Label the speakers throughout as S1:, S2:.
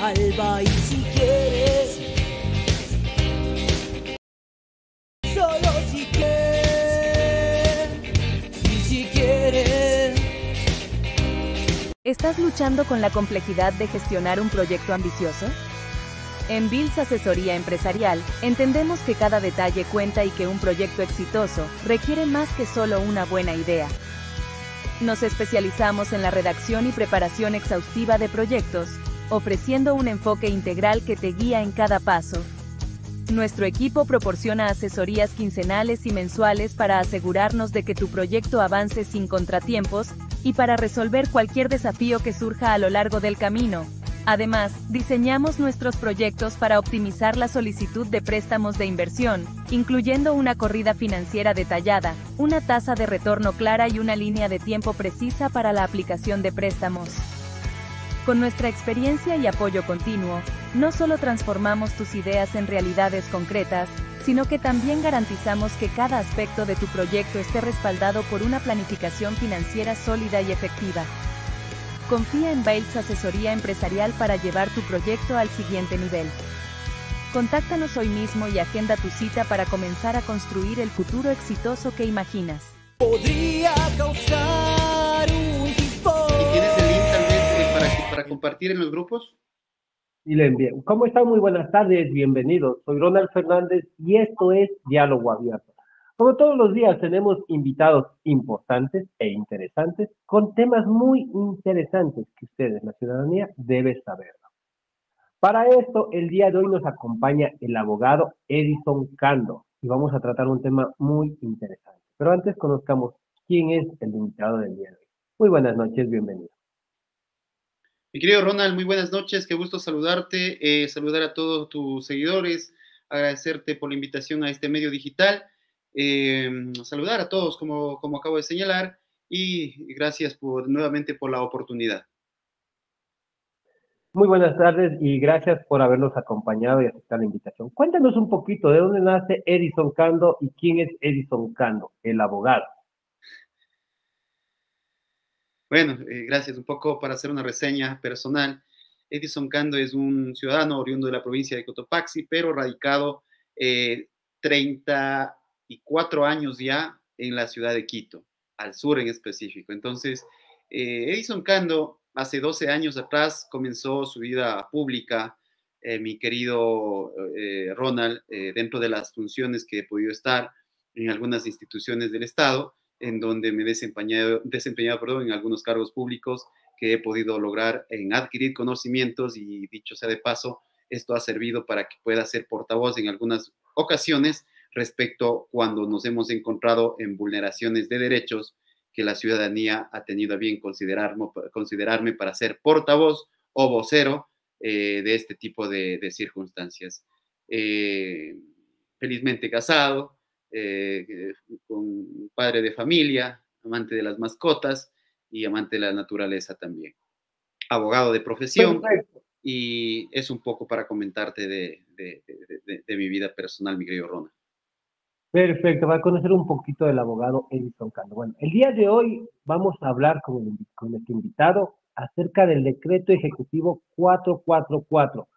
S1: Alba, y si quieres, solo si quieres, y si quieres.
S2: ¿Estás luchando con la complejidad de gestionar un proyecto ambicioso? En Bills Asesoría Empresarial, entendemos que cada detalle cuenta y que un proyecto exitoso requiere más que solo una buena idea. Nos especializamos en la redacción y preparación exhaustiva de proyectos, ofreciendo un enfoque integral que te guía en cada paso. Nuestro equipo proporciona asesorías quincenales y mensuales para asegurarnos de que tu proyecto avance sin contratiempos y para resolver cualquier desafío que surja a lo largo del camino. Además, diseñamos nuestros proyectos para optimizar la solicitud de préstamos de inversión, incluyendo una corrida financiera detallada, una tasa de retorno clara y una línea de tiempo precisa para la aplicación de préstamos. Con nuestra experiencia y apoyo continuo, no solo transformamos tus ideas en realidades concretas, sino que también garantizamos que cada aspecto de tu proyecto esté respaldado por una planificación financiera sólida y efectiva. Confía en Bales Asesoría Empresarial para llevar tu proyecto al siguiente nivel. Contáctanos hoy mismo y agenda tu cita para comenzar a construir el futuro exitoso que imaginas.
S1: Podría causar un tifón.
S3: ¿Y tienes el link tal vez para compartir en los grupos?
S4: Y le envié. ¿Cómo están? Muy buenas tardes, bienvenidos. Soy Ronald Fernández y esto es Diálogo Abierto. Como todos los días tenemos invitados importantes e interesantes con temas muy interesantes que ustedes, la ciudadanía, debe saber. Para esto, el día de hoy nos acompaña el abogado Edison Cando y vamos a tratar un tema muy interesante. Pero antes conozcamos quién es el invitado del día de hoy. Muy buenas noches, bienvenido.
S3: Mi querido Ronald, muy buenas noches, qué gusto saludarte, saludar a todos tus seguidores, agradecerte por la invitación a este medio digital, saludar a todos como acabo de señalar y gracias nuevamente por la oportunidad.
S4: Muy buenas tardes y gracias por habernos acompañado y aceptar la invitación. Cuéntanos un poquito de dónde nace Edison Cando y quién es Edison Cando, el abogado.
S3: Bueno, gracias. Un poco para hacer una reseña personal. Edison Cando es un ciudadano oriundo de la provincia de Cotopaxi, pero radicado 34 años ya en la ciudad de Quito, al sur en específico. Entonces, Edison Cando, hace 12 años atrás, comenzó su vida pública, mi querido Ronald, dentro de las funciones que he podido estar en algunas instituciones del Estado, en donde me he desempeñado en algunos cargos públicos que he podido lograr en adquirir conocimientos y dicho sea de paso, esto ha servido para que pueda ser portavoz en algunas ocasiones respecto cuando nos hemos encontrado en vulneraciones de derechos que la ciudadanía ha tenido a bien considerarme para ser portavoz o vocero de este tipo de circunstancias. Felizmente casado, con padre de familia, amante de las mascotas y amante de la naturaleza también. Abogado de profesión. Perfecto. Y es un poco para comentarte de mi vida personal, mi querido Ronald.
S4: Perfecto, va a conocer un poquito del abogado Edison Cando. Bueno, el día de hoy vamos a hablar con nuestro invitado acerca del decreto ejecutivo 444.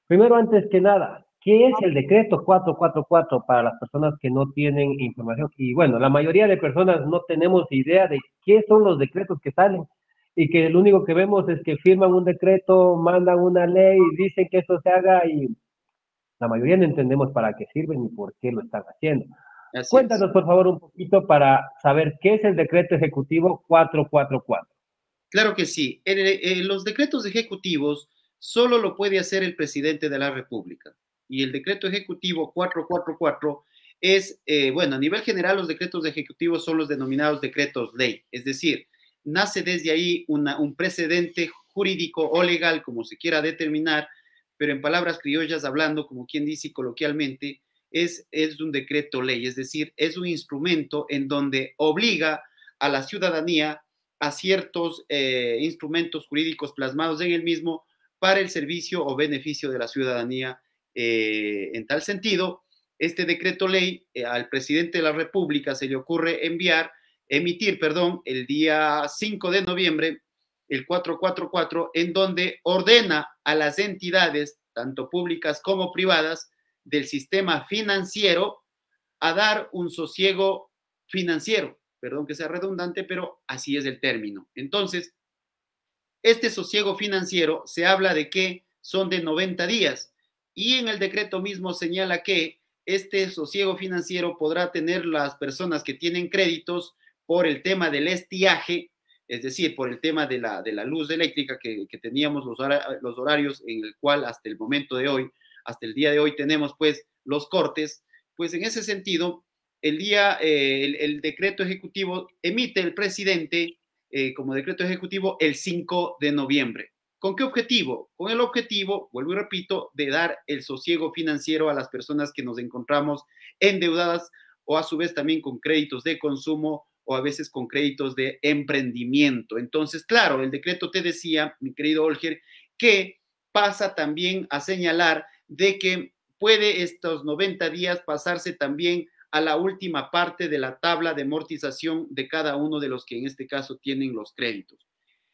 S4: Primero, antes que nada, ¿qué es el decreto 444 para las personas que no tienen información? Y bueno, la mayoría de personas no tenemos idea de qué son los decretos que salen y que lo único que vemos es que firman un decreto, mandan una ley, dicen que eso se haga y la mayoría no entendemos para qué sirven ni por qué lo están haciendo. Así Cuéntanos, por favor, un poquito para saber qué es el decreto ejecutivo 444.
S3: Claro que sí. Los decretos ejecutivos solo lo puede hacer el presidente de la República. Y el decreto ejecutivo 444 es, bueno, a nivel general los decretos ejecutivos son los denominados decretos ley. Es decir, nace desde ahí un precedente jurídico o legal, como se quiera determinar, pero en palabras criollas hablando, como quien dice coloquialmente, es un decreto ley. Es decir, es un instrumento en donde obliga a la ciudadanía a ciertos instrumentos jurídicos plasmados en el mismo para el servicio o beneficio de la ciudadanía. En tal sentido, este decreto ley al presidente de la República se le ocurre emitir, el día 5 de noviembre el 444, en donde ordena a las entidades, tanto públicas como privadas, del sistema financiero a dar un sosiego financiero. Perdón que sea redundante, pero así es el término. Entonces, este sosiego financiero se habla de que son de 90 días y en el decreto mismo señala que este sosiego financiero podrá tener las personas que tienen créditos por el tema del estiaje, es decir, por el tema de la luz eléctrica que teníamos los horarios en el cual hasta el momento de hoy, hasta el día de hoy tenemos pues los cortes, pues en ese sentido, el decreto ejecutivo emite el presidente como decreto ejecutivo el 5 de noviembre. ¿Con qué objetivo? Con el objetivo, vuelvo y repito, de dar el sosiego financiero a las personas que nos encontramos endeudadas o a su vez también con créditos de consumo o a veces con créditos de emprendimiento. Entonces, claro, el decreto te decía, mi querido Olger, que pasa también a señalar de que puede estos 90 días pasarse también a la última parte de la tabla de amortización de cada uno de los que en este caso tienen los créditos.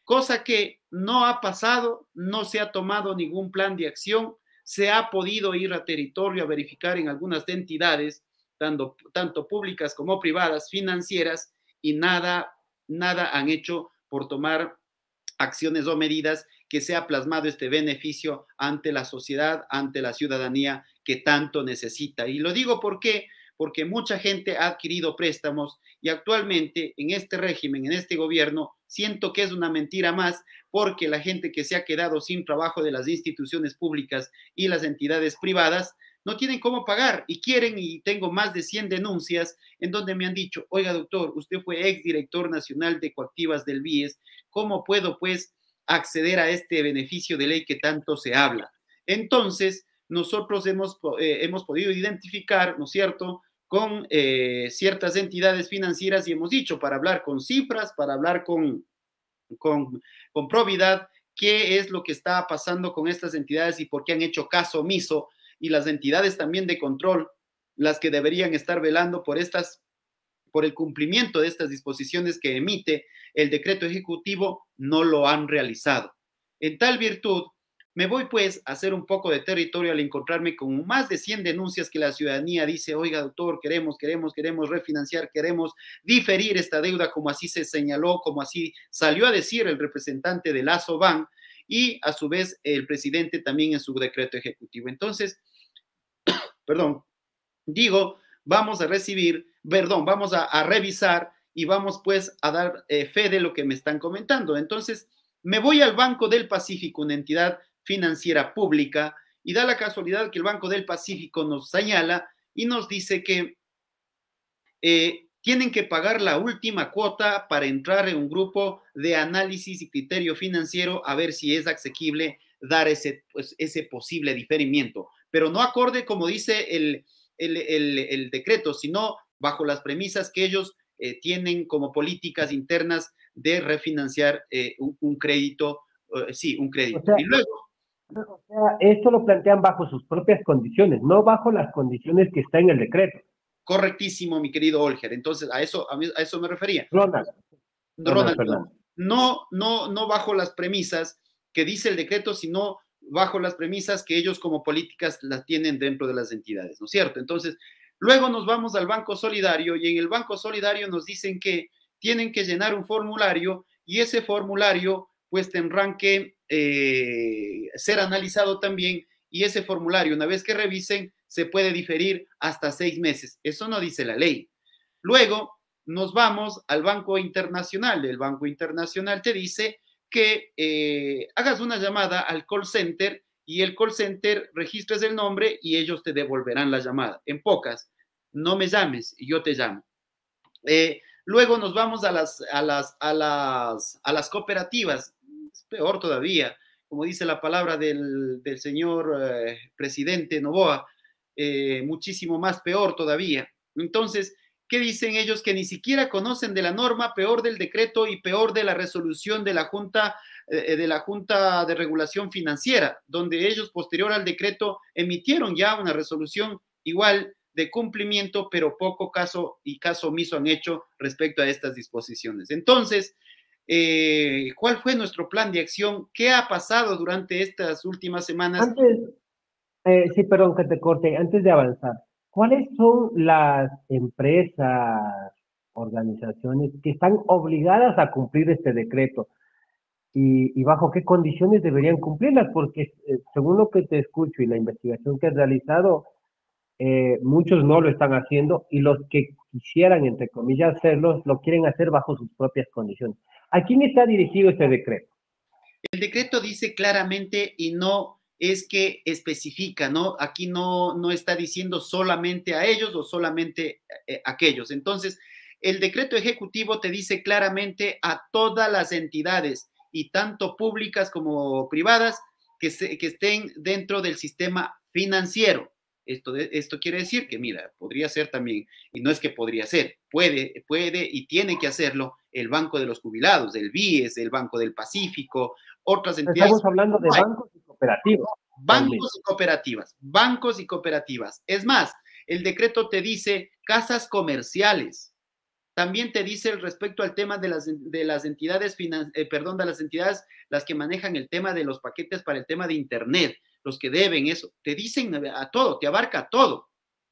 S3: Cosa que no ha pasado, no se ha tomado ningún plan de acción, se ha podido ir a territorio a verificar en algunas entidades, tanto públicas como privadas, financieras, y nada han hecho por tomar acciones o medidas que sea plasmado este beneficio ante la sociedad, ante la ciudadanía que tanto necesita. Y lo digo porque mucha gente ha adquirido préstamos y actualmente en este régimen, en este gobierno, siento que es una mentira más porque la gente que se ha quedado sin trabajo de las instituciones públicas y las entidades privadas no tienen cómo pagar y quieren, y tengo más de 100 denuncias en donde me han dicho, oiga doctor, usted fue exdirector nacional de Coactivas del BIES, ¿cómo puedo pues acceder a este beneficio de ley que tanto se habla? Entonces, nosotros hemos podido identificar, ¿no es cierto?, con ciertas entidades financieras y hemos dicho, para hablar con cifras, para hablar con probidad, qué es lo que está pasando con estas entidades y por qué han hecho caso omiso, y las entidades también de control, las que deberían estar velando por el cumplimiento de estas disposiciones que emite el decreto ejecutivo, no lo han realizado. En tal virtud, me voy pues a hacer un poco de territorio al encontrarme con más de 100 denuncias que la ciudadanía dice, oiga doctor, queremos refinanciar, queremos diferir esta deuda, como así se señaló, como así salió a decir el representante de la SOBAN y a su vez el presidente también en su decreto ejecutivo. Entonces, digo, vamos a revisar y vamos pues a dar fe de lo que me están comentando. Entonces, me voy al Banco del Pacífico, una entidad financiera pública, y da la casualidad que el Banco del Pacífico nos señala y nos dice que tienen que pagar la última cuota para entrar en un grupo de análisis y criterio financiero a ver si es asequible dar ese posible diferimiento, pero no acorde como dice el decreto, sino bajo las premisas que ellos tienen como políticas internas de refinanciar un crédito, un crédito.
S4: O sea,
S3: y luego,
S4: esto lo plantean bajo sus propias condiciones, no bajo las condiciones que está en el decreto.
S3: correctísimo, mi querido Olger. Entonces, a eso me refería.
S4: Ronald,
S3: no bajo las premisas que dice el decreto, sino bajo las premisas que ellos como políticas las tienen dentro de las entidades, ¿no es cierto? Entonces, luego nos vamos al Banco Solidario y en el Banco Solidario nos dicen que tienen que llenar un formulario y ese formulario pues tendrán que ser analizado también, y ese formulario, una vez que revisen, se puede diferir hasta 6 meses. Eso no dice la ley. Luego nos vamos al Banco Internacional. El Banco Internacional te dice que hagas una llamada al call center y el call center registres el nombre y ellos te devolverán la llamada. En pocas, no me llames, yo te llamo. Luego nos vamos a las cooperativas. Es peor todavía, como dice la palabra del señor presidente Noboa, muchísimo más peor todavía. Entonces, ¿qué dicen ellos? Que ni siquiera conocen de la norma, peor del decreto y peor de la resolución de la Junta de Regulación Financiera, donde ellos, posterior al decreto, emitieron ya una resolución igual de cumplimiento, pero poco caso omiso han hecho respecto a estas disposiciones. Entonces, ¿Cuál fue nuestro plan de acción? ¿Qué ha pasado durante estas últimas semanas?
S4: Antes, sí, perdón que te corte, antes de avanzar, ¿cuáles son las empresas, organizaciones que están obligadas a cumplir este decreto? Y bajo qué condiciones deberían cumplirlas? Porque según lo que te escucho y la investigación que has realizado, muchos no lo están haciendo y los que quisieran, entre comillas, hacerlo, lo quieren hacer bajo sus propias condiciones. ¿A quién está dirigido este decreto?
S3: El decreto dice claramente y no es que especifica, ¿no? Aquí no está diciendo solamente a ellos o solamente a aquellos. Entonces, el decreto ejecutivo te dice claramente a todas las entidades, y tanto públicas como privadas, que estén dentro del sistema financiero. Esto quiere decir que, mira, podría ser también, y no es que podría ser, puede y tiene que hacerlo el Banco de los Jubilados, el BIES, el Banco del Pacífico, otras entidades.
S4: Estamos hablando de bancos y cooperativas.
S3: Bancos y cooperativas. Es más, el decreto te dice casas comerciales. También te dice respecto al tema de las entidades, de las entidades, las que manejan el tema de los paquetes para el tema de Internet, los que deben eso. Te dicen a todo, te abarca a todo.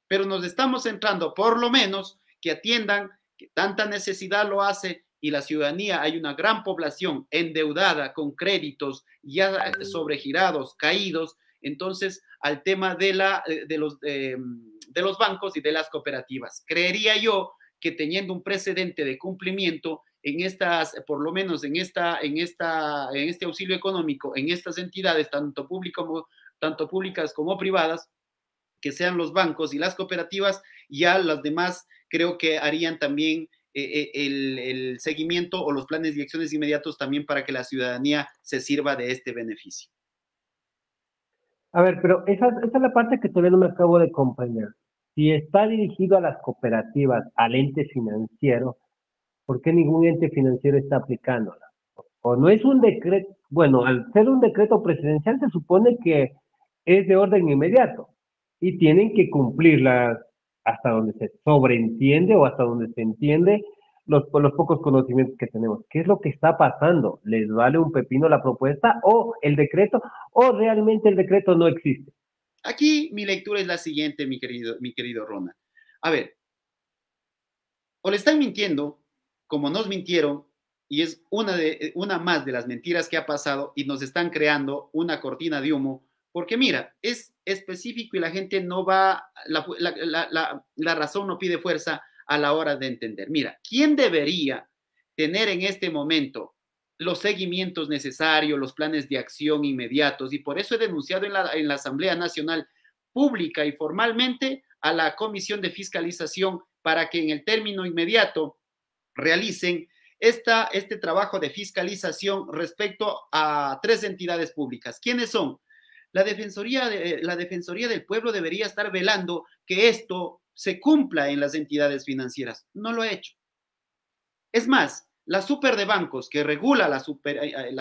S3: Pero nos estamos centrando, por lo menos, que atiendan que tanta necesidad lo hace y la ciudadanía, hay una gran población endeudada con créditos ya sobregirados, caídos, entonces al tema de los bancos y de las cooperativas. Creería yo que teniendo un precedente de cumplimiento en estas, por lo menos en este auxilio económico, en estas entidades, tanto públicas como privadas, que sean los bancos y las cooperativas, ya las demás creo que harían también el seguimiento o los planes de acciones inmediatos también para que la ciudadanía se sirva de este beneficio.
S4: A ver, pero esa es la parte que todavía no me acabo de comprender. Si está dirigido a las cooperativas, al ente financiero, ¿por qué ningún ente financiero está aplicándola? O no es un decreto, bueno, al ser un decreto presidencial se supone que es de orden inmediato y tienen que cumplirla hasta donde se sobreentiende o hasta donde se entiende los pocos conocimientos que tenemos. ¿Qué es lo que está pasando? ¿Les vale un pepino la propuesta o el decreto o realmente el decreto no existe?
S3: Aquí mi lectura es la siguiente, mi querido Ronald. A ver, o le están mintiendo, como nos mintieron, y es una más de las mentiras que ha pasado y nos están creando una cortina de humo, porque mira, es específico y la gente no va, la razón no pide fuerza a la hora de entender. Mira, ¿quién debería tener en este momento los seguimientos necesarios, los planes de acción inmediatos? Y por eso he denunciado en la Asamblea Nacional pública y formalmente a la Comisión de Fiscalización para que en el término inmediato realicen este trabajo de fiscalización respecto a 3 entidades públicas. ¿Quiénes son? La Defensoría del Pueblo debería estar velando que esto se cumpla en las entidades financieras. No lo ha hecho. Es más, la Super de Bancos, que regula la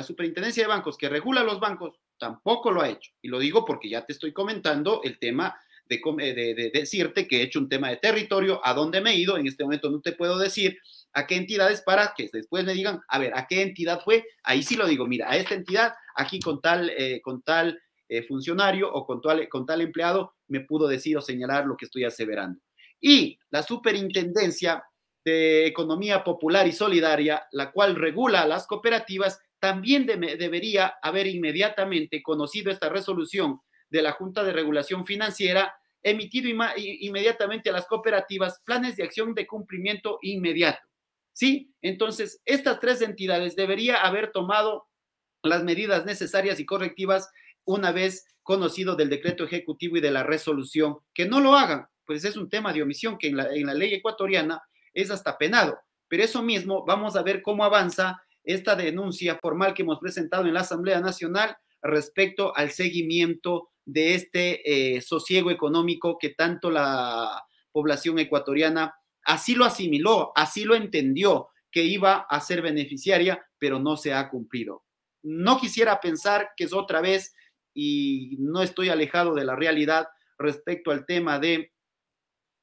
S3: Superintendencia de Bancos, que regula los bancos, tampoco lo ha hecho. Y lo digo porque ya te estoy comentando el tema de decirte que he hecho un tema de territorio, a dónde me he ido. En este momento no te puedo decir a qué entidades para que después me digan, a ver, ¿a qué entidad fue? Ahí sí lo digo, mira, a esta entidad, aquí con tal funcionario o con tal empleado, me pudo decir o señalar lo que estoy aseverando. Y la Superintendencia de Economía Popular y Solidaria, la cual regula a las cooperativas, también debería haber inmediatamente conocido esta resolución de la Junta de Regulación Financiera, emitido inmediatamente a las cooperativas planes de acción de cumplimiento inmediato. ¿Sí? Entonces, estas 3 entidades debería haber tomado las medidas necesarias y correctivas una vez conocido del decreto ejecutivo y de la resolución. Que no lo hagan, pues es un tema de omisión que en la ley ecuatoriana es hasta penado. Pero eso mismo, vamos a ver cómo avanza esta denuncia formal que hemos presentado en la Asamblea Nacional respecto al seguimiento de este sosiego económico que tanto la población ecuatoriana así lo asimiló, así lo entendió, que iba a ser beneficiaria, pero no se ha cumplido. No quisiera pensar que es otra vez, y no estoy alejado de la realidad respecto al tema de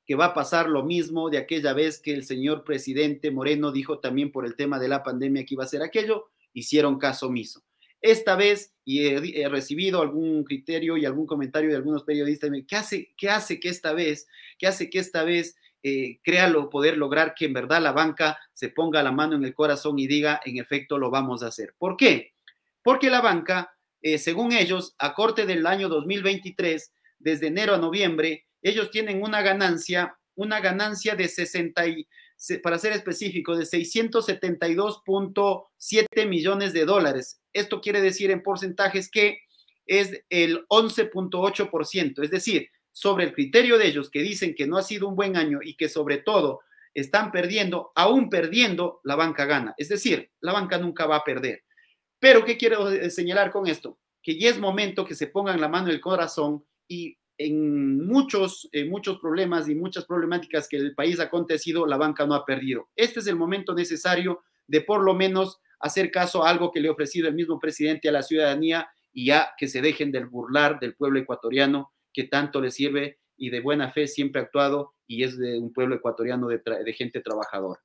S3: que va a pasar lo mismo de aquella vez que el señor presidente Moreno dijo también por el tema de la pandemia que iba a hacer aquello, hicieron caso omiso. Esta vez, y he recibido algún criterio y algún comentario de algunos periodistas, ¿qué hace que esta vez crea poder lograr que en verdad la banca se ponga la mano en el corazón y diga, en efecto, lo vamos a hacer? ¿Por qué? Porque la banca, según ellos, a corte del año 2023, desde enero a noviembre, ellos tienen una ganancia de 60, para ser específico, de 672.7 millones de dólares. Esto quiere decir en porcentajes que es el 11.8%, es decir, sobre el criterio de ellos que dicen que no ha sido un buen año y que sobre todo están perdiendo, aún perdiendo, la banca gana. Es decir, la banca nunca va a perder. Pero, ¿qué quiero señalar con esto? Que ya es momento que se pongan la mano en el corazón y en muchos problemas y muchas problemáticas que el país ha acontecido, la banca no ha perdido. Este es el momento necesario de por lo menos hacer caso a algo que le ha ofrecido el mismo presidente a la ciudadanía y ya que se dejen de burlar del pueblo ecuatoriano que tanto le sirve y de buena fe siempre ha actuado y es de un pueblo ecuatoriano de gente trabajadora.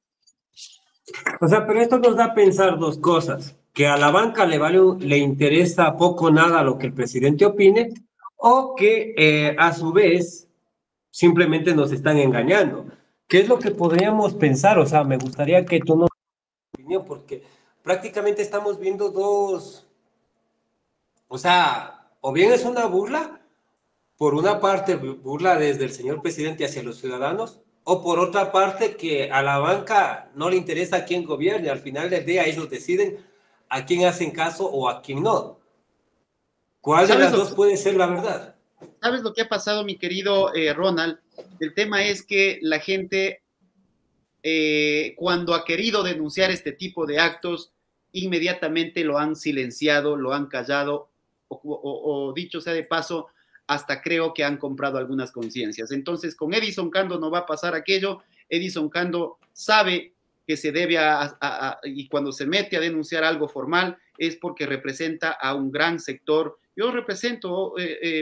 S5: O sea, pero esto nos da a pensar dos cosas, que a la banca le interesa poco nada lo que el presidente opine, o que a su vez simplemente nos están engañando. ¿Qué es lo que podríamos pensar? O sea, me gustaría que tú nos des tu opinión, porque prácticamente estamos viendo dos, o sea, o bien es una burla, por una parte burla desde el señor presidente hacia los ciudadanos, o por otra parte que a la banca no le interesa a quién gobierne, al final del día ellos deciden a quién hacen caso o a quién no. ¿Cuál de las dos puede ser la verdad?
S3: ¿Sabes lo que ha pasado, mi querido Ronald? El tema es que la gente, cuando ha querido denunciar este tipo de actos, inmediatamente lo han silenciado, lo han callado, o dicho sea de paso, hasta creo que han comprado algunas conciencias. Entonces, con Edison Cando no va a pasar aquello. Edison Cando sabe que se debe y cuando se mete a denunciar algo formal es porque representa a un gran sector. Yo represento,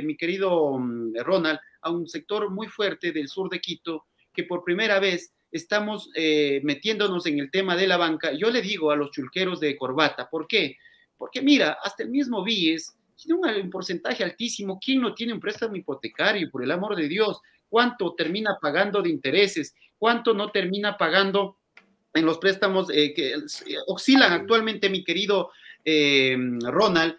S3: mi querido Ronald, a un sector muy fuerte del sur de Quito, que por primera vez estamos metiéndonos en el tema de la banca. Yo le digo a los chulqueros de corbata, ¿por qué? Porque mira, hasta el mismo BIES tiene un porcentaje altísimo. ¿Quién no tiene un préstamo hipotecario, por el amor de Dios? ¿Cuánto termina pagando de intereses? ¿Cuánto no termina pagando en los préstamos que oscilan actualmente, mi querido Ronald?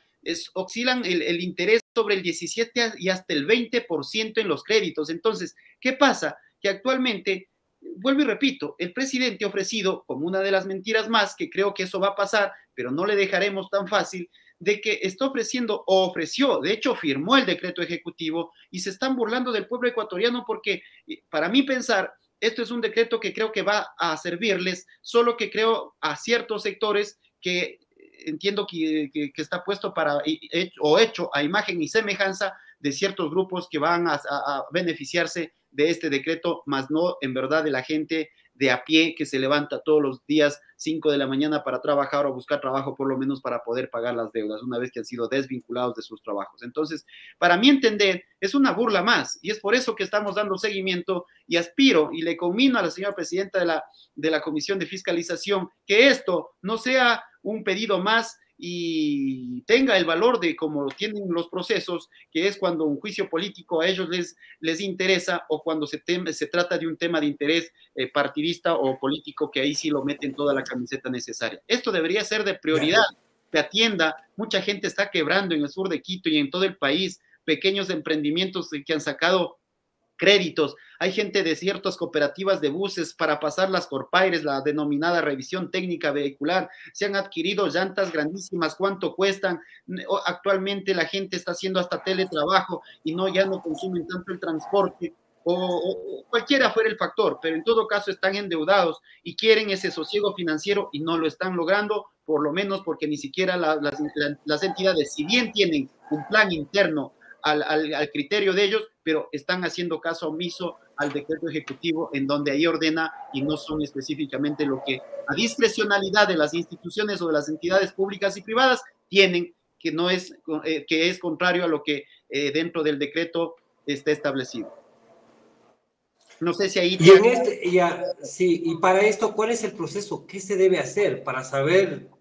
S3: Oscilan el interés sobre el 17 y hasta el 20% en los créditos. Entonces, ¿qué pasa? Que actualmente, vuelvo y repito, el presidente ha ofrecido, como una de las mentiras más, que creo que eso va a pasar, pero no le dejaremos tan fácil, de que está ofreciendo o ofreció, de hecho firmó el decreto ejecutivo y se están burlando del pueblo ecuatoriano porque, para mí pensar, esto es un decreto que creo que va a servirles, solo que creo a ciertos sectores que entiendo que está puesto para, o hecho a imagen y semejanza de ciertos grupos que van a beneficiarse de este decreto, más no en verdad de la gente de a pie que se levanta todos los días 5 de la mañana para trabajar o buscar trabajo por lo menos para poder pagar las deudas una vez que han sido desvinculados de sus trabajos. Entonces, para mi entender, es una burla más y es por eso que estamos dando seguimiento y aspiro y le conmino a la señora presidenta de la Comisión de Fiscalización que esto no sea un pedido más y tenga el valor de como tienen los procesos, que es cuando un juicio político a ellos les interesa o cuando se trata de un tema de interés partidista o político, que ahí sí lo meten toda la camiseta necesaria. Esto debería ser de prioridad, que atienda. Mucha gente está quebrando en el sur de Quito y en todo el país, pequeños emprendimientos que han sacado créditos. Hay gente de ciertas cooperativas de buses para pasar las Corpaires, la denominada revisión técnica vehicular. Se han adquirido llantas grandísimas. ¿Cuánto cuestan? Actualmente la gente está haciendo hasta teletrabajo y ya no consumen tanto el transporte o cualquiera fuera el factor, pero en todo caso están endeudados y quieren ese sosiego financiero y no lo están logrando, por lo menos porque ni siquiera las entidades, si bien tienen un plan interno al criterio de ellos, pero están haciendo caso omiso al decreto ejecutivo en donde ahí ordena y no son específicamente lo que a discrecionalidad de las instituciones o de las entidades públicas y privadas tienen, que es contrario a lo que dentro del decreto está establecido. No sé si ahí...
S5: Y en sí, y para esto, ¿cuál es el proceso? ¿Qué se debe hacer para saber a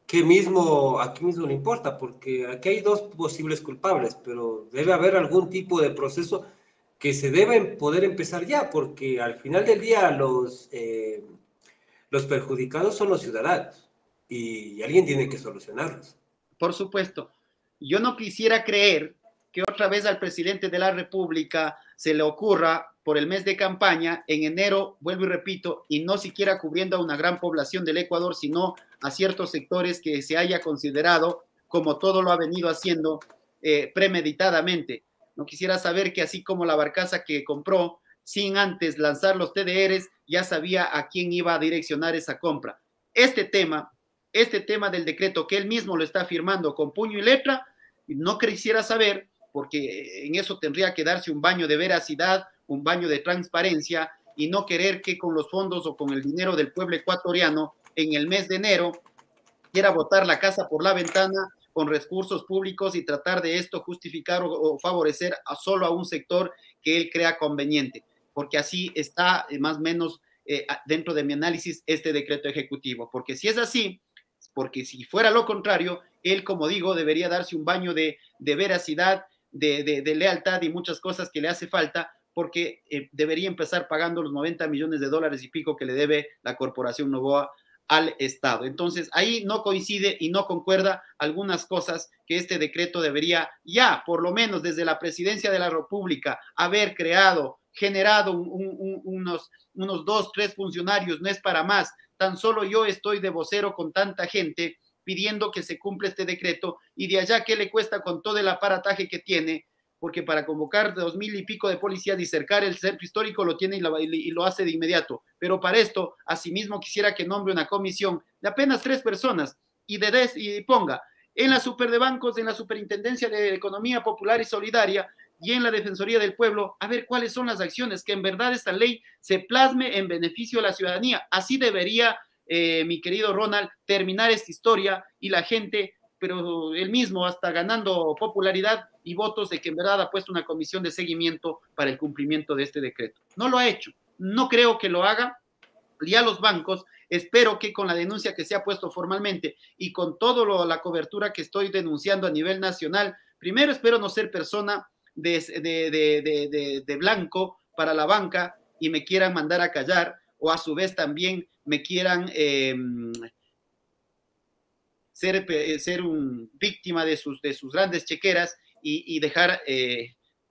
S5: qué mismo le importa? Porque aquí hay dos posibles culpables, pero debe haber algún tipo de proceso que se debe poder empezar ya, porque al final del día los perjudicados son los ciudadanos y alguien tiene que solucionarlos.
S3: Por supuesto, yo no quisiera creer que otra vez al presidente de la República se le ocurra por el mes de campaña, en enero, vuelvo y repito, y no siquiera cubriendo a una gran población del Ecuador, sino a ciertos sectores que se haya considerado, como todo lo ha venido haciendo, premeditadamente. No quisiera saber que así como la barcaza que compró, sin antes lanzar los TDRs, ya sabía a quién iba a direccionar esa compra. Este tema del decreto, que él mismo lo está firmando con puño y letra, no quisiera saber, porque en eso tendría que darse un baño de veracidad, un baño de transparencia, y no querer que con los fondos o con el dinero del pueblo ecuatoriano, en el mes de enero, quiera botar la casa por la ventana con recursos públicos y tratar de esto justificar o favorecer solo a un sector que él crea conveniente, porque así está más o menos dentro de mi análisis este decreto ejecutivo, porque si es así, porque si fuera lo contrario, él, como digo, debería darse un baño de veracidad, de lealtad y muchas cosas que le hace falta, porque debería empezar pagando los 90 millones de dólares y pico que le debe la Corporación Novoa al Estado. Entonces, ahí no coincide y no concuerda algunas cosas que este decreto debería ya, por lo menos desde la presidencia de la República, haber creado, generado unos 2, 3 funcionarios, no es para más. Tan solo yo estoy de vocero con tanta gente pidiendo que se cumpla este decreto, y de allá, ¿qué le cuesta con todo el aparataje que tiene? Porque para convocar 2,000 y pico de policías y cercar el centro histórico lo tiene y lo hace de inmediato. Pero para esto, asimismo, quisiera que nombre una comisión de apenas 3 personas y ponga en la Super de Bancos, en la Superintendencia de Economía Popular y Solidaria y en la Defensoría del Pueblo, a ver cuáles son las acciones, que en verdad esta ley se plasme en beneficio de la ciudadanía. Así debería, mi querido Ronald, terminar esta historia, y la gente, pero él mismo hasta ganando popularidad y votos, de que en verdad ha puesto una comisión de seguimiento para el cumplimiento de este decreto. No lo ha hecho, no creo que lo haga. Ya los bancos, espero que con la denuncia que se ha puesto formalmente y con toda la cobertura que estoy denunciando a nivel nacional, primero espero no ser persona de blanco para la banca y me quieran mandar a callar, o a su vez también me quieran ser un víctima de sus grandes chequeras y dejar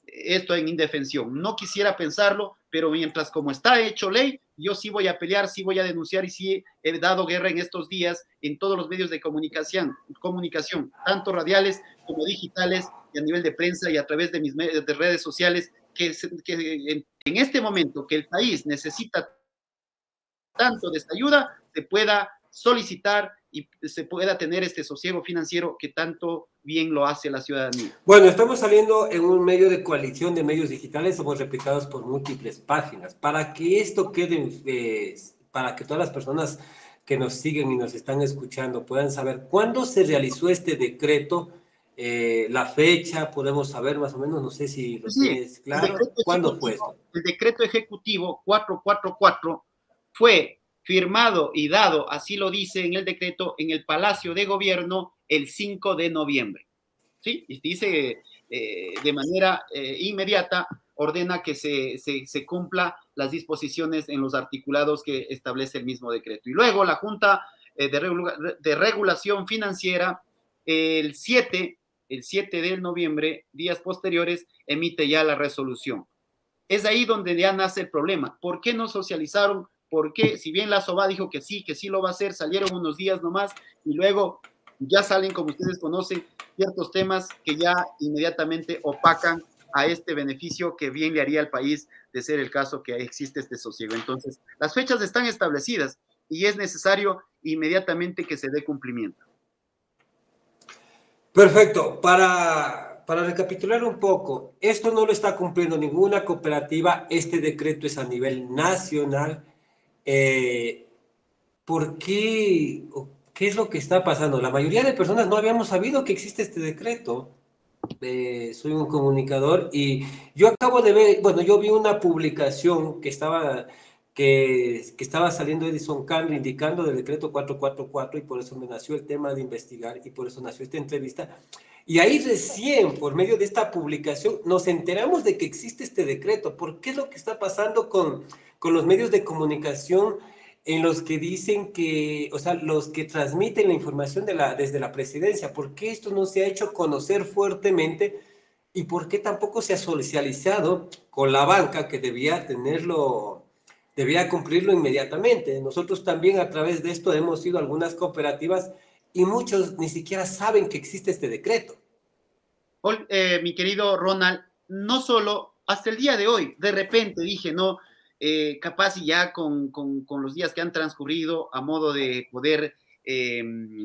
S3: esto en indefensión. No quisiera pensarlo, pero mientras como está hecho ley, yo sí voy a pelear, sí voy a denunciar, y sí he dado guerra en estos días en todos los medios de comunicación, tanto radiales como digitales, y a nivel de prensa y a través de mis de redes sociales, que en este momento que el país necesita tanto de esta ayuda, se pueda solicitar y se pueda tener este sosiego financiero que tanto bien lo hace la ciudadanía.
S5: Bueno, estamos saliendo en un medio de coalición de medios digitales, somos replicados por múltiples páginas. Para que esto quede, para que todas las personas que nos siguen y nos están escuchando puedan saber cuándo se realizó este decreto, la fecha, podemos saber más o menos, no sé si lo tienes claro. ¿Cuándo fue esto?
S3: El decreto ejecutivo 444 fue firmado y dado, así lo dice en el decreto, en el Palacio de Gobierno el 5 de noviembre. ¿Sí? Y dice de manera inmediata, ordena que se cumpla las disposiciones en los articulados que establece el mismo decreto. Y luego la Junta de Regulación Financiera, el 7 de noviembre, días posteriores, emite ya la resolución. Es ahí donde ya nace el problema. ¿Por qué no socializaron? ¿Por qué? Si bien la SOBA dijo que sí lo va a hacer, salieron unos días nomás y luego ya salen, como ustedes conocen, ciertos temas que ya inmediatamente opacan a este beneficio que bien le haría al país, de ser el caso que existe este sosiego. Entonces, las fechas están establecidas y es necesario inmediatamente que se dé cumplimiento.
S5: Perfecto. Para recapitular un poco, esto no lo está cumpliendo ninguna cooperativa, este decreto es a nivel nacional. ¿Por qué? ¿Qué es lo que está pasando? La mayoría de personas no habíamos sabido que existe este decreto. soy un comunicador y yo acabo de ver, bueno, yo vi una publicación que estaba saliendo Edison Cano indicando del decreto 444 y por eso me nació el tema de investigar y por eso nació esta entrevista. Y ahí recién, por medio de esta publicación, nos enteramos de que existe este decreto. ¿Por qué es lo que está pasando con los medios de comunicación en los que dicen que, o sea, los que transmiten la información desde la presidencia? ¿Por qué esto no se ha hecho conocer fuertemente? ¿Y por qué tampoco se ha socializado con la banca que debía cumplirlo inmediatamente? Nosotros también a través de esto hemos ido a algunas cooperativas y muchos ni siquiera saben que existe este decreto.
S3: Mi querido Ronald, no solo hasta el día de hoy, de repente dije, no, capaz y ya con los días que han transcurrido, a modo de poder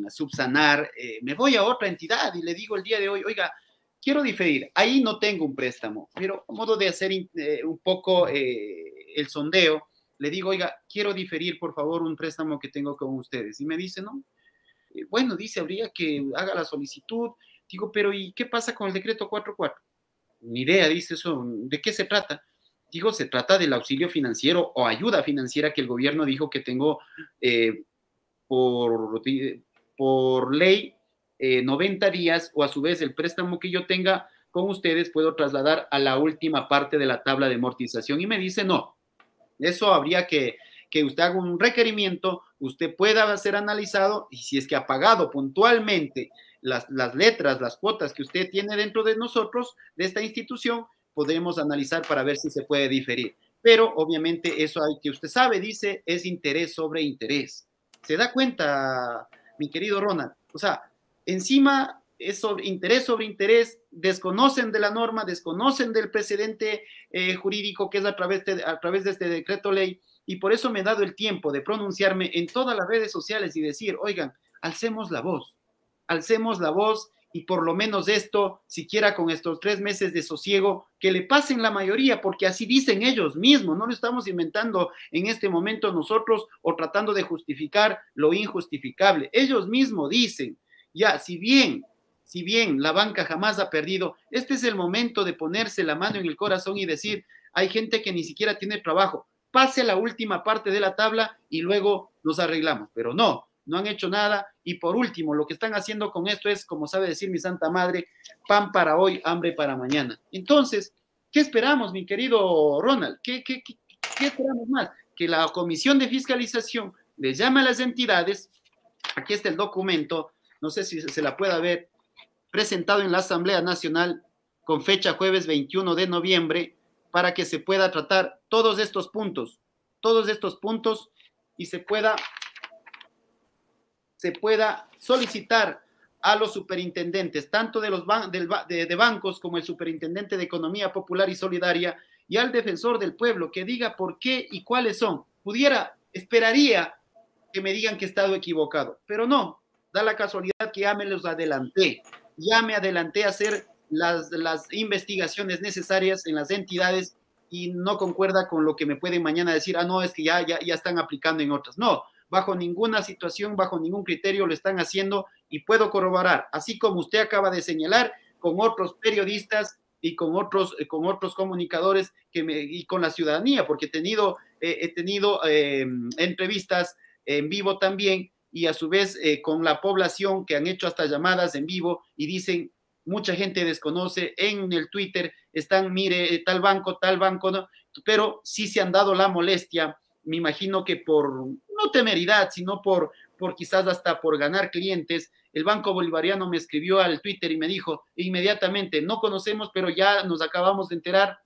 S3: subsanar, me voy a otra entidad y le digo el día de hoy, oiga, quiero diferir, ahí no tengo un préstamo, pero a modo de hacer un poco el sondeo, le digo, oiga, quiero diferir por favor un préstamo que tengo con ustedes. Y me dice, no, bueno, dice, habría que haga la solicitud. Digo, pero ¿y qué pasa con el decreto 44? Ni idea, dice eso, ¿de qué se trata? Digo, se trata del auxilio financiero o ayuda financiera que el gobierno dijo que tengo por ley 90 días, o a su vez el préstamo que yo tenga con ustedes puedo trasladar a la última parte de la tabla de amortización. Y me dice, no, eso habría que usted haga un requerimiento, usted pueda ser analizado y si es que ha pagado puntualmente las letras, las cuotas que usted tiene dentro de nosotros, de esta institución, podemos analizar para ver si se puede diferir. Pero obviamente eso hay que usted sabe, dice, es interés sobre interés. ¿Se da cuenta, mi querido Ronald? O sea, encima es sobre interés, desconocen de la norma, desconocen del precedente jurídico que es a través de este decreto ley, y por eso me he dado el tiempo de pronunciarme en todas las redes sociales y decir, oigan, alcemos la voz y por lo menos esto, siquiera con estos 3 meses de sosiego, que le pasen la mayoría, porque así dicen ellos mismos, no lo estamos inventando en este momento nosotros o tratando de justificar lo injustificable. Ellos mismos dicen, ya, si bien la banca jamás ha perdido, este es el momento de ponerse la mano en el corazón y decir, hay gente que ni siquiera tiene trabajo, pase a la última parte de la tabla y luego nos arreglamos, pero no han hecho nada. Y por último, lo que están haciendo con esto es, como sabe decir mi santa madre, pan para hoy, hambre para mañana. Entonces, ¿qué esperamos, mi querido Ronald? ¿Qué esperamos más? Que la Comisión de Fiscalización les llame a las entidades, aquí está el documento, no sé si se la pueda ver, presentado en la Asamblea Nacional con fecha jueves 21 de noviembre, para que se pueda tratar todos estos puntos y se pueda solicitar a los superintendentes, tanto de los de bancos como el superintendente de Economía Popular y Solidaria, y al defensor del pueblo, que diga por qué y cuáles son. Esperaría que me digan que he estado equivocado, pero no, da la casualidad que ya me adelanté a hacer las investigaciones necesarias en las entidades y no concuerda con lo que me pueden mañana decir, no, es que ya están aplicando en otras. No, bajo ninguna situación, bajo ningún criterio lo están haciendo, y puedo corroborar, así como usted acaba de señalar, con otros periodistas y con otros comunicadores y con la ciudadanía, porque he tenido entrevistas en vivo también, y a su vez con la población, que han hecho hasta llamadas en vivo y dicen, mucha gente desconoce, en el Twitter están, mire, tal banco, ¿no? Pero sí se han dado la molestia, me imagino que por no temeridad, sino por quizás hasta por ganar clientes. El Banco Bolivariano me escribió al Twitter y me dijo inmediatamente, no conocemos, pero ya nos acabamos de enterar,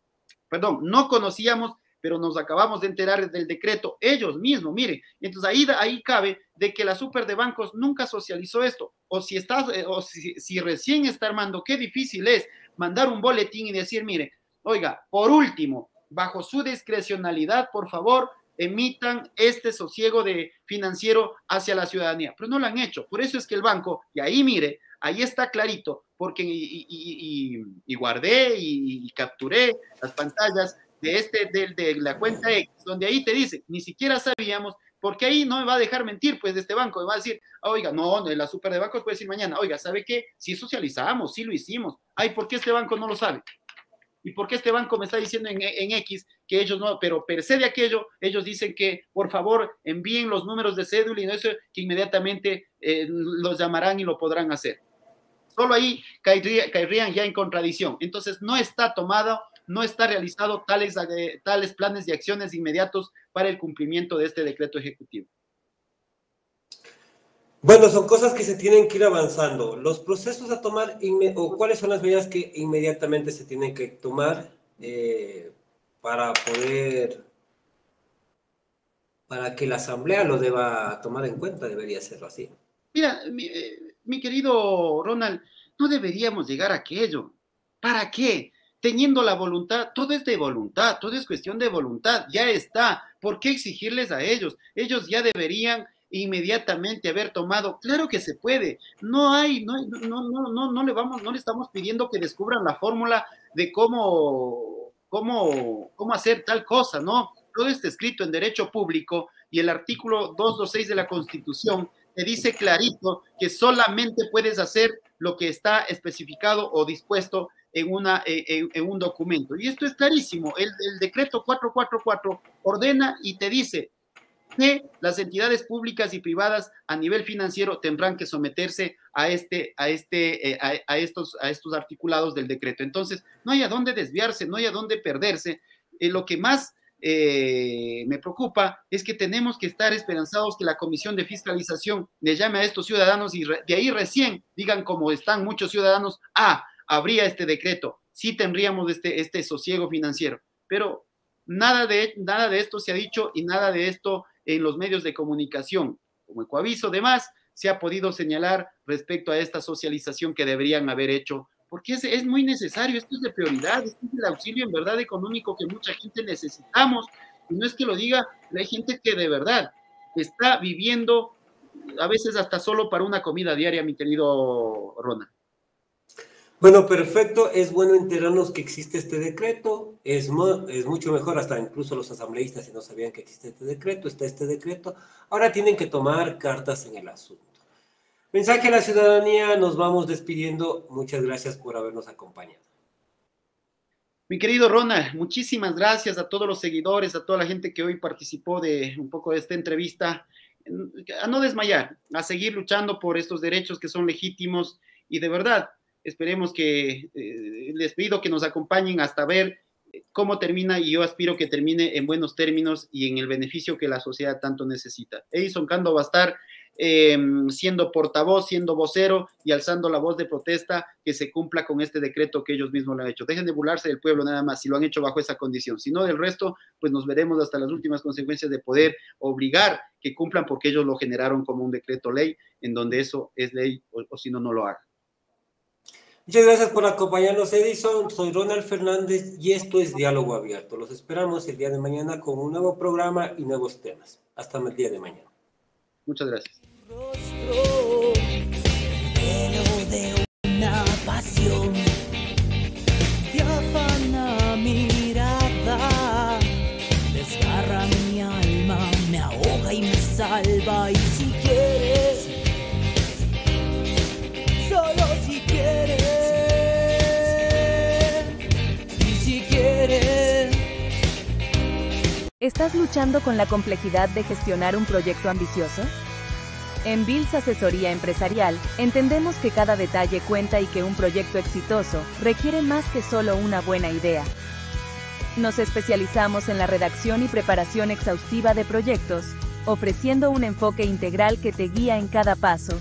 S3: no conocíamos, pero nos acabamos de enterar del decreto, ellos mismos, miren. Entonces ahí cabe de que la super de bancos nunca socializó esto, o si recién está armando, qué difícil es mandar un boletín y decir, mire, oiga, por último, bajo su discrecionalidad, por favor, emitan este sosiego financiero hacia la ciudadanía, pero no lo han hecho. Por eso es que el banco, y ahí mire, ahí está clarito, porque y guardé y capturé las pantallas de la cuenta X, donde ahí te dice, ni siquiera sabíamos, porque ahí no me va a dejar mentir, pues, de este banco, me va a decir, oiga, no, la super de bancos puede decir mañana, oiga, ¿sabe qué? Sí socializamos, sí lo hicimos, Ay, ¿por qué este banco no lo sabe? ¿Y por qué este banco me está diciendo en X que ellos no, pero per se de aquello, ellos dicen que por favor envíen los números de cédula y eso, que inmediatamente los llamarán y lo podrán hacer? Solo ahí caerían ya en contradicción. Entonces no está tomado, no está realizado tales planes de acciones inmediatos para el cumplimiento de este decreto ejecutivo.
S5: Bueno, son cosas que se tienen que ir avanzando. Los procesos a tomar, o cuáles son las medidas que inmediatamente se tienen que tomar para que la Asamblea lo deba tomar en cuenta, debería serlo así.
S3: Mira, mi querido Ronald, no deberíamos llegar a aquello. ¿Para qué? Teniendo la voluntad, todo es de voluntad, todo es cuestión de voluntad, ya está. ¿Por qué exigirles a ellos? Ellos ya deberían inmediatamente haber tomado. Claro que se puede. No le estamos pidiendo que descubran la fórmula de cómo hacer tal cosa, ¿no? Todo está escrito en derecho público y el artículo 226 de la Constitución te dice clarito que solamente puedes hacer lo que está especificado o dispuesto en un documento. Y esto es clarísimo. El decreto 444 ordena y te dice que las entidades públicas y privadas a nivel financiero tendrán que someterse a estos articulados del decreto. Entonces, no hay a dónde desviarse, no hay a dónde perderse. Lo que más me preocupa es que tenemos que estar esperanzados que la Comisión de Fiscalización le llame a estos ciudadanos y de ahí recién digan, como están muchos ciudadanos, habría este decreto, sí tendríamos este sosiego financiero. Pero nada de esto se ha dicho y nada de esto en los medios de comunicación, como Ecoaviso, demás, se ha podido señalar respecto a esta socialización que deberían haber hecho, porque es muy necesario, esto es de prioridad, esto es el auxilio en verdad económico que mucha gente necesitamos, y no es que lo diga, pero hay gente que de verdad está viviendo a veces hasta solo para una comida diaria, mi querido Ronald.
S5: Bueno, perfecto, es bueno enterarnos que existe este decreto, es mucho mejor, hasta incluso los asambleístas si no sabían que existe este decreto, ahora tienen que tomar cartas en el asunto. Mensaje a la ciudadanía, nos vamos despidiendo, muchas gracias por habernos acompañado.
S3: Mi querido Ronald, muchísimas gracias a todos los seguidores, a toda la gente que hoy participó de un poco de esta entrevista, a no desmayar, a seguir luchando por estos derechos que son legítimos y de verdad, esperemos que, les pido que nos acompañen hasta ver cómo termina y yo aspiro que termine en buenos términos y en el beneficio que la sociedad tanto necesita. Edison Cando va a estar siendo portavoz, siendo vocero y alzando la voz de protesta que se cumpla con este decreto que ellos mismos lo han hecho. Dejen de burlarse del pueblo nada más si lo han hecho bajo esa condición. Si no, del resto, pues nos veremos hasta las últimas consecuencias de poder obligar que cumplan porque ellos lo generaron como un decreto ley en donde eso es ley o si no, no lo hagan.
S5: Muchas gracias por acompañarnos, Edison. Soy Ronald Fernández y esto es Diálogo Abierto. Los esperamos el día de mañana con un nuevo programa y nuevos temas. Hasta el día de mañana.
S3: Muchas gracias.
S1: Rostro lleno de una pasión, diáfana mirada, desgarra mi alma, me ahoga y me salva. Y si quieres, solo si quieres, y si quieres.
S2: ¿Estás luchando con la complejidad de gestionar un proyecto ambicioso? En Bills Asesoría Empresarial, entendemos que cada detalle cuenta y que un proyecto exitoso requiere más que solo una buena idea. Nos especializamos en la redacción y preparación exhaustiva de proyectos, ofreciendo un enfoque integral que te guía en cada paso.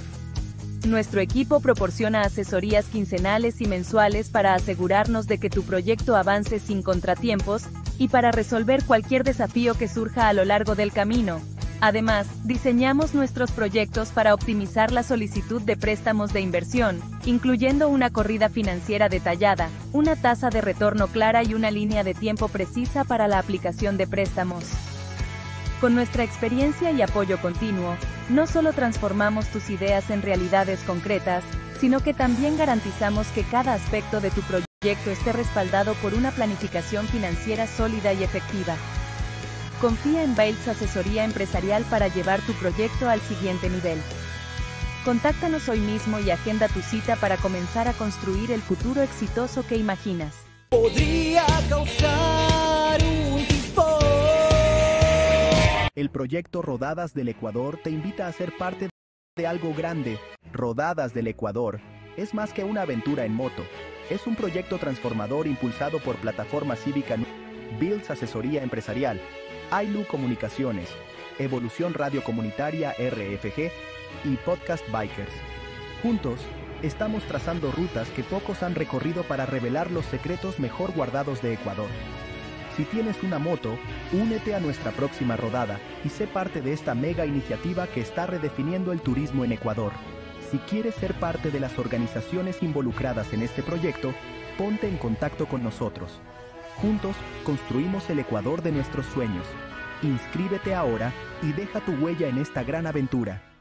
S2: Nuestro equipo proporciona asesorías quincenales y mensuales para asegurarnos de que tu proyecto avance sin contratiempos y para resolver cualquier desafío que surja a lo largo del camino. Además, diseñamos nuestros proyectos para optimizar la solicitud de préstamos de inversión, incluyendo una corrida financiera detallada, una tasa de retorno clara y una línea de tiempo precisa para la aplicación de préstamos. Con nuestra experiencia y apoyo continuo, no solo transformamos tus ideas en realidades concretas, sino que también garantizamos que cada aspecto de tu proyecto esté respaldado por una planificación financiera sólida y efectiva. Confía en Bills Asesoría Empresarial para llevar tu proyecto al siguiente nivel. Contáctanos hoy mismo y agenda tu cita para comenzar a construir el futuro exitoso que imaginas.
S1: Podría causar un tifón.
S6: El proyecto Rodadas del Ecuador te invita a ser parte de algo grande. Rodadas del Ecuador es más que una aventura en moto. Es un proyecto transformador impulsado por Plataforma Cívica, Builds Asesoría Empresarial, Ailu Comunicaciones, Evolución Radio Comunitaria RFG y Podcast Bikers. Juntos, estamos trazando rutas que pocos han recorrido para revelar los secretos mejor guardados de Ecuador. Si tienes una moto, únete a nuestra próxima rodada y sé parte de esta mega iniciativa que está redefiniendo el turismo en Ecuador. Si quieres ser parte de las organizaciones involucradas en este proyecto, ponte en contacto con nosotros. Juntos, construimos el Ecuador de nuestros sueños. Inscríbete ahora y deja tu huella en esta gran aventura.